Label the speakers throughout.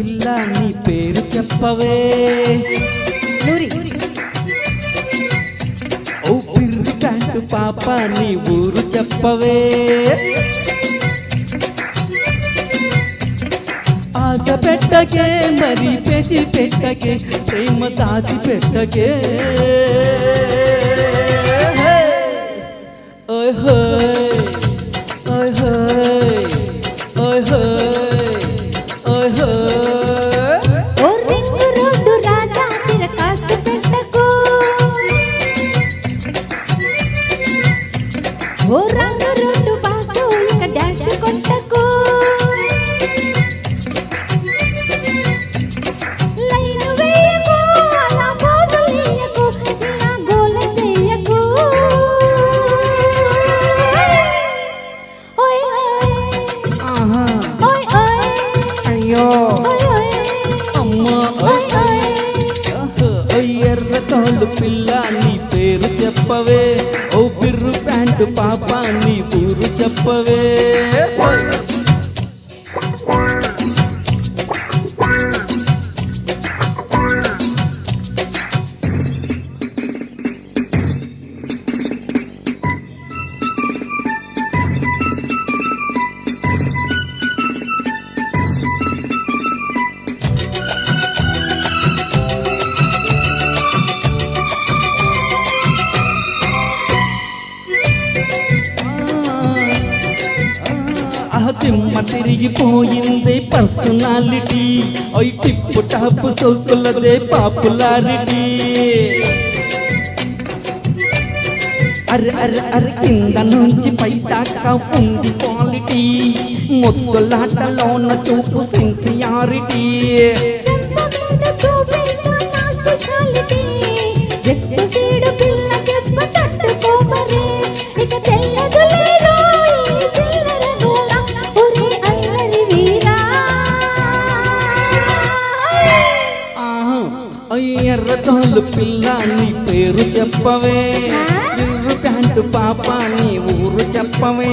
Speaker 1: పిల్ల నీ పేరు చెప్పవే. ఓ పిర్రి ప్యాంటు పాప నీ ఊరు చెప్పవే. ఆశ పెట్టకే మరి పెంచి పెట్టకే ప్రేమ దాచి పెట్టకే. ఓయ్ హోయ్ ఓయ్ హోయ్ ఓయ్ హోయ్ ఓయ్ హోయ్.
Speaker 2: ఓ రింగు రోడ్డు రాజా తిరకాసు పెట్టకు. ఓ రంగు రోడ్డు బాసు ఇక డాష్ కొట్టకు. లైన్ వేయకు అలా మోగలేయకు ఇలా గోల చేయకు. ఓయ్ ఓయ్
Speaker 1: ఆహా
Speaker 2: ఓయ్ ఓయ్
Speaker 1: అయ్యో
Speaker 2: ఓయ్ ఓయ్
Speaker 1: అమ్మా
Speaker 2: ఓయ్ ఓయ్.
Speaker 1: ఓయ్ ఎర్ర తోలు పిల్ల నీ పేరు చెప్పవే. ఓ పిర్రు ప్యాంటు పాప నీ ఊరు చెప్పవే. దిమ్మ తిరిగిపోయిందే పర్సనాలిటీ. ఓయ్ టిప్పు టాపు సోకులదే పాపులారిటీ. అరే అరే అరే కింద నుంచి పై దాకా ఉంది క్వాలిటీ. ముద్దులాటలోన చూపు సిన్సియారిటీ. ఎర్ర తోలు పిల్ల నీ పేరు చెప్పవే. పిర్రు ప్యాంటు పాప నీ ఊరు చెప్పవే.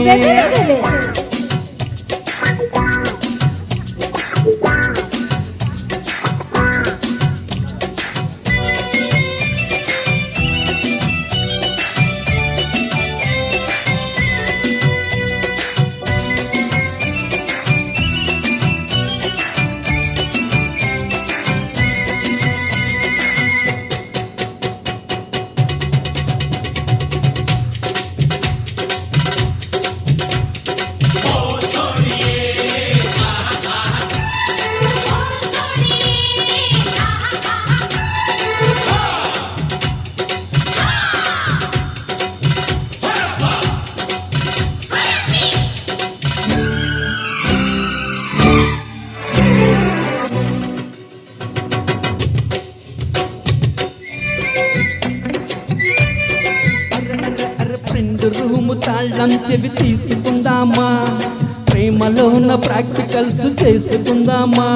Speaker 1: రూము తాళ్ళం చెవి తీసుకుందామా. ప్రేమలోన ప్రాక్టికల్స్ చేసుకుందామా.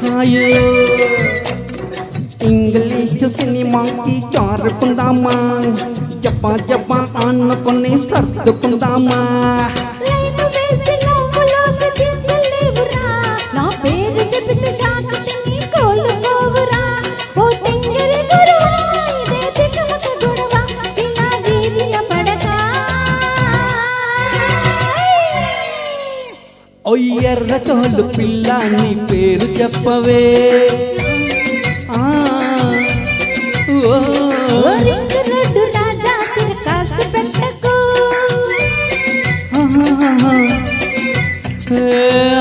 Speaker 1: హాయో ఇంగ్లీష్ సినిమాకి చారుకుందామా. జపా జపా అనుకుని సర్దుకుందామా. ఓయ్ ఎర్ర తోలు పిల్ల నీ పేరు చెప్పవే.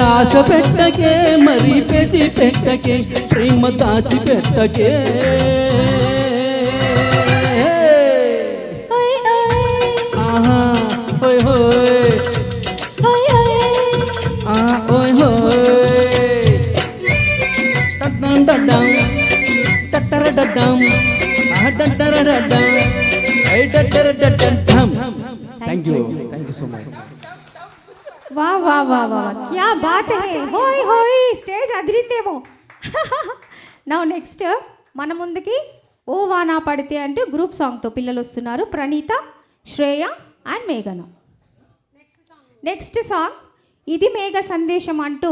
Speaker 1: ఆశ పెట్టకే మరి పెంచి పెట్టకే ప్రేమ దాచి పెట్టకే. ఆహా ఓయ్ హోయ్ ఓయ్ హోయ్ టడ్డం టడ్డం టట్టర టడ్డం టట్టర టడ్డం ఐ టట్టర టడ్డం. Thank you so much.
Speaker 2: वाह वाह वाह वाह क्या बात है. होय होय స్టేజ్ అదిరిందేమో. నౌ నెక్స్ట్ మన ముందుకి ఓ వానా పడితే అంటూ గ్రూప్ సాంగ్తో పిల్లలు వస్తున్నారు. ప్రణీత, శ్రేయ అండ్ మేఘన. నెక్స్ట్ సాంగ్ ఇది మేఘ సందేశం అంటూ